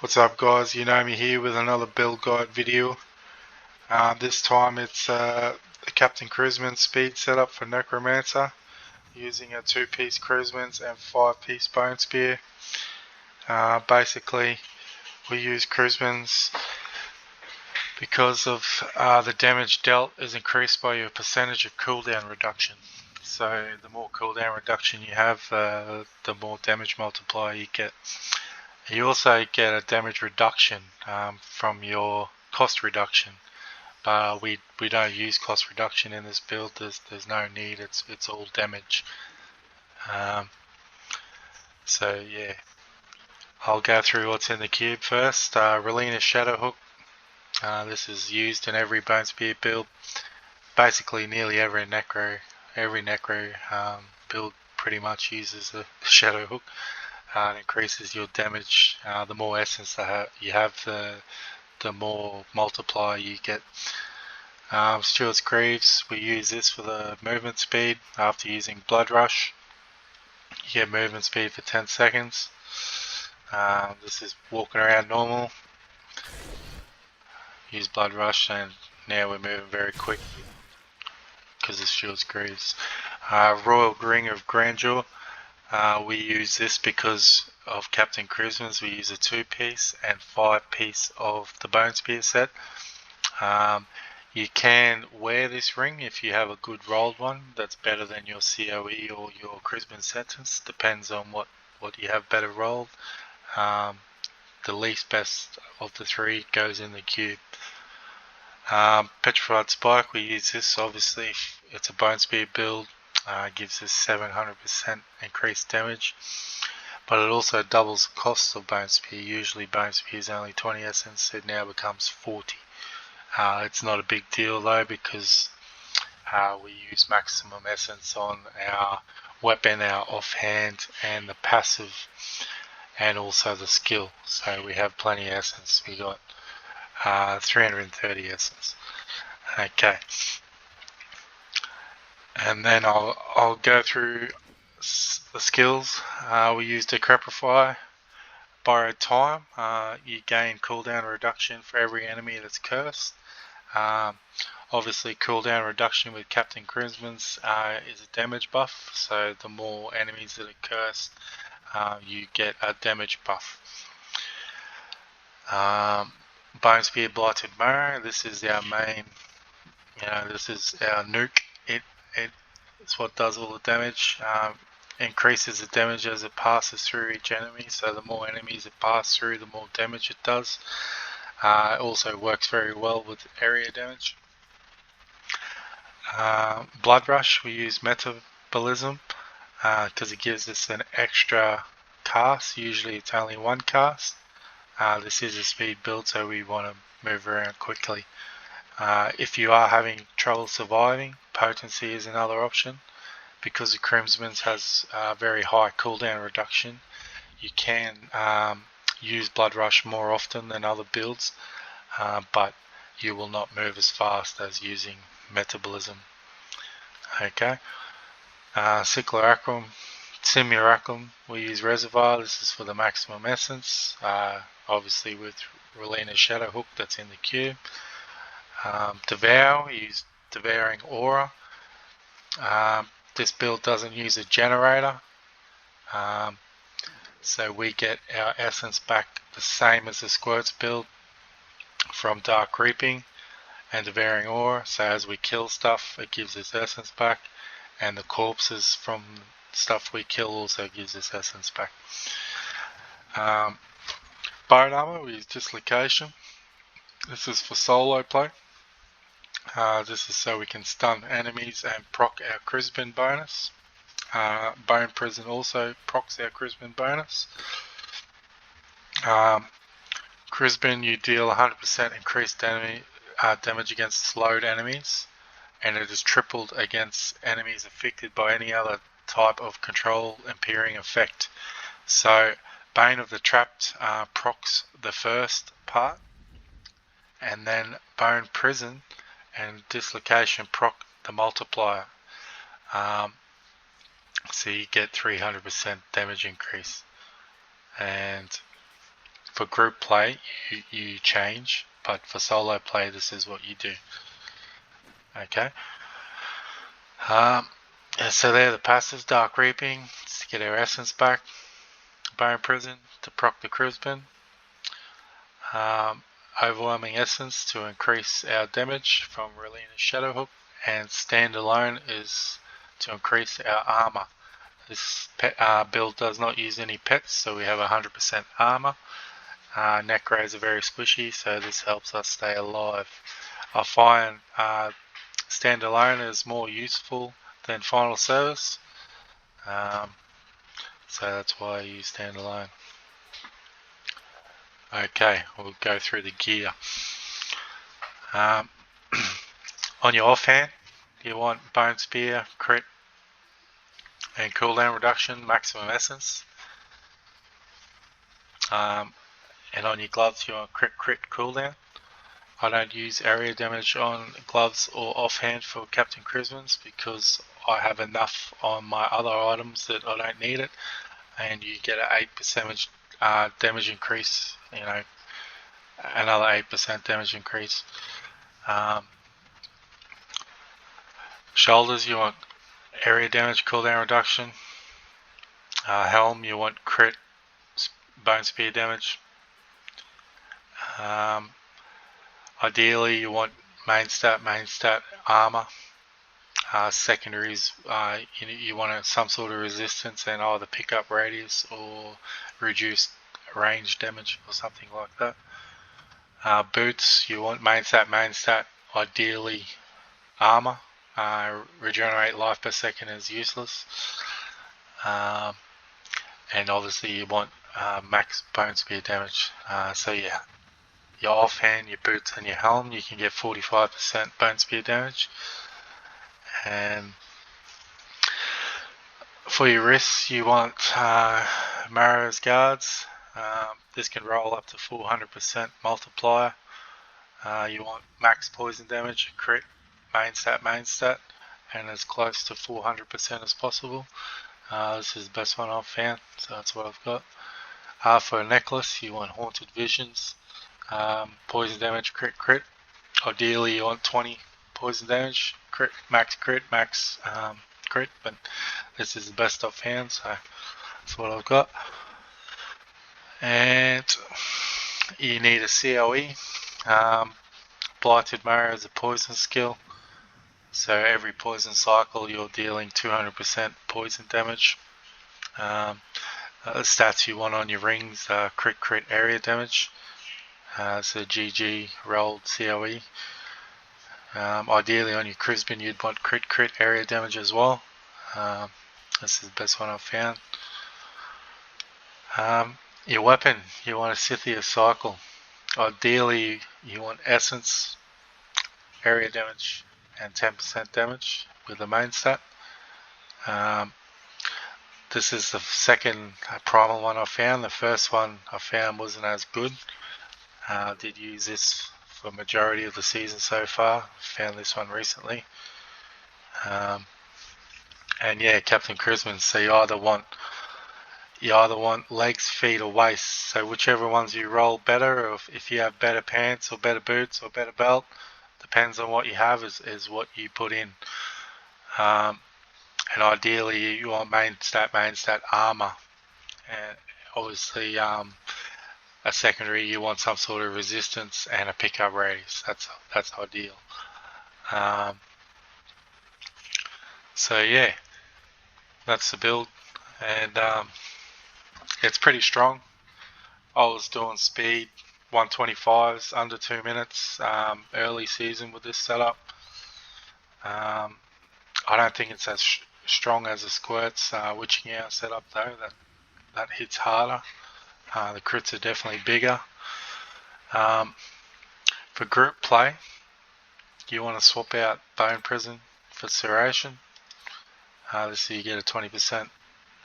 What's up guys, you know me here with another build guide video. This time it's the Captain Cruiseman speed setup for Necromancer using a 2-piece Cruisemans and 5-piece Bonespear. Basically we use Cruisemans because of the damage dealt is increased by your percentage of cooldown reduction. So the more cooldown reduction you have, the more damage multiplier you get. You also get a damage reduction from your cost reduction, but we don't use cost reduction in this build. There's no need. It's all damage. So yeah, I'll go through what's in the cube first. Relina Shadow Hook. This is used in every Bonespear build. Basically, nearly every necro build pretty much uses the Shadow Hook. It increases your damage. The more essence you have, the more multiplier you get. Stewart's Greaves, we use this for the movement speed. After using Blood Rush, you get movement speed for 10 seconds. This is walking around normal. Use Blood Rush and now we're moving very quick because of Stewart's Greaves. Royal Ring of Grandeur. We use this because of Captain Cruisemans. We use a 2-piece and 5-piece of the Bonespear set. You can wear this ring if you have a good rolled one that's better than your COE or your Cruiseman sentence. Depends on what you have better rolled. The least best of the three goes in the cube. Petrified Spike, we use this obviously if it's a Bonespear build. Gives us 700% increased damage, but it also doubles the cost of Bonespear. Usually Bonespear is only 20 essence, it now becomes 40. It's not a big deal though because we use maximum essence on our weapon, our offhand, and the passive, and also the skill. So we have plenty of essence. We got 330 essence. Okay. And then I'll go through the skills. We use Decrepify, Borrowed Time. You gain cooldown reduction for every enemy that's cursed. Obviously cooldown reduction with Captain Cruisemans is a damage buff, so the more enemies that are cursed, you get a damage buff. Bonespear Blighted Marrow. This is our main, this is our nuke. It's what does all the damage. Increases the damage as it passes through each enemy, so the more enemies it passes through, the more damage it does. It also works very well with area damage. Blood Rush, we use Metabolism because it gives us an extra cast. Usually it's only one cast. This is a speed build, so we want to move around quickly. If you are having trouble surviving, Potency is another option. Because the Cruisemans has very high cooldown reduction, you can use Blood Rush more often than other builds, but you will not move as fast as using Metabolism. Okay. Simulacrum, we use Reservoir. This is for the maximum essence. Obviously with Relina Shadow Hook that's in the cube. Devour, we use Devouring Aura. This build doesn't use a generator, so we get our essence back the same as the Squirts build from Dark Reaping and Devouring Aura. So as we kill stuff, it gives us essence back, and the corpses from stuff we kill also gives us essence back. Bone Armor, we use Dislocation. This is for solo play. This is so we can stun enemies and proc our Cruiseman bonus. Bone Prison also procs our Cruiseman bonus. Cruiseman, you deal 100% increased damage against slowed enemies, and it is tripled against enemies affected by any other type of control impairing effect. So Bane of the Trapped procs the first part, and then Bone Prison and Dislocation proc the multiplier. So you get 300% damage increase. And For group play, you change, but for solo play, this is what you do. Okay. So there, the passives: Dark Reaping to get our essence back, Bone Prison to proc the Crispin, Overwhelming Essence to increase our damage from Relina's Shadowhook, and Standalone is to increase our armor. This build does not use any pets, so we have 100% armor. Necros are very squishy, so this helps us stay alive. I find Standalone is more useful than Final Service, so that's why I use Standalone. Okay, we'll go through the gear. On your offhand, you want Bonespear, crit, and cooldown reduction, maximum essence. And on your gloves, you want crit cooldown. I don't use area damage on gloves or offhand for Captain Christmas because I have enough on my other items that I don't need it, and you get an 8% damage increase, another 8% damage increase. Shoulders, you want area damage cooldown reduction. Helm, you want crit Bonespear damage. Ideally, you want main stat armor. Secondaries, you want some sort of resistance and either pick up radius or reduced range damage or something like that. Boots, you want main stat, ideally armor. Regenerate life per second is useless. And obviously you want max Bonespear damage. So yeah, your offhand, your boots and your helm, you can get 45% Bonespear damage. And for your wrists, you want Marrow's Guards. This can roll up to 400% multiplier. You want max poison damage, crit, main stat, and as close to 400% as possible. This is the best one I've found, so that's what I've got. For a necklace, you want Haunted Visions, poison damage, crit. Ideally, you want 20 poison damage, crit, max, crit, but this is the best I've found, so that's what I've got. And you need a COE. Blighted Marrow is a poison skill, so every poison cycle you're dealing 200% poison damage. The stats you want on your rings are crit area damage, so GG rolled COE. Ideally on your Crispin you'd want crit area damage as well. This is the best one I've found. Your weapon, you want a Scythia cycle. Ideally you want essence, area damage and 10% damage with the main stat. This is the second primal one I found. The first one I found wasn't as good. I did use this for the majority of the season so far. Found this one recently. And yeah, Captain Christmas, so you either want legs, feet or waist, so whichever ones you roll better, or if you have better pants or better boots or better belt, depends on what you have is what you put in. And ideally you want main stat armor, and obviously a secondary you want some sort of resistance and a pickup radius. That's ideal. So yeah, that's the build, and it's pretty strong. I was doing speed 125s under 2 minutes early season with this setup. I don't think it's as strong as the Squirts Witching Hour setup though. That hits harder. The crits are definitely bigger. For group play, you want to swap out Bone Prison for Serration. This you get a 20%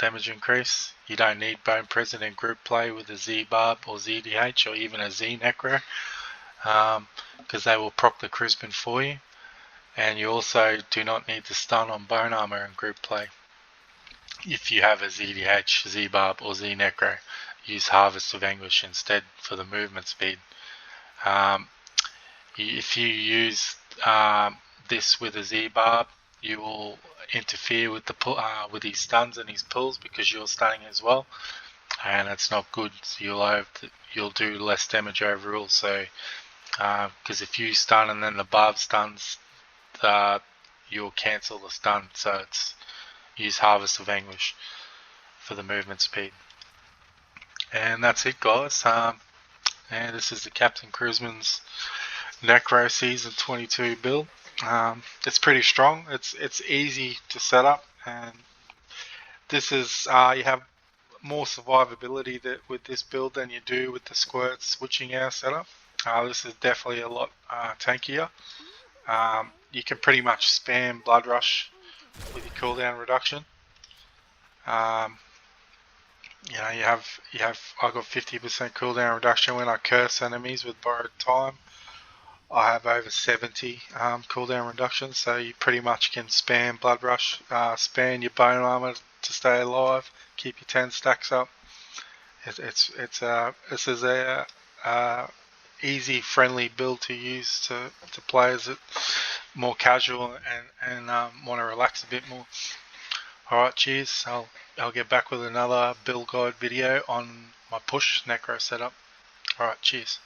damage increase. You don't need Bone Prison in group play with a Z Barb or ZDH or even a Z Necro, because they will proc the Crispin for you. And you also do not need to stun on Bone Armor in group play if you have a ZDH, Z Barb or Z Necro. use Harvest of Anguish instead for the movement speed. If you use this with a Z-Barb, you will interfere with with his stuns and his pulls because you're stunning as well, and it's not good. So you'll do less damage overall. So because if you stun and then the Barb stuns, you'll cancel the stun. So it's use Harvest of Anguish for the movement speed. And that's it, guys. And this is the Captain Cruiseman's Necro Season 22 build. It's pretty strong. It's easy to set up, and this is you have more survivability with this build than you do with the Squirt switching hour setup. This is definitely a lot tankier. You can pretty much spam Blood Rush with your cooldown reduction. You have I got 50% cooldown reduction when I curse enemies with Borrowed Time. I have over 70 cooldown reduction, so you pretty much can spam Blood Rush, spam your Bone Armor to stay alive, keep your 10 stacks up. This is a easy, friendly build to use to players that more casual and want to relax a bit more. Alright, cheers. I'll get back with another build guide video on my push necro setup. Alright, cheers.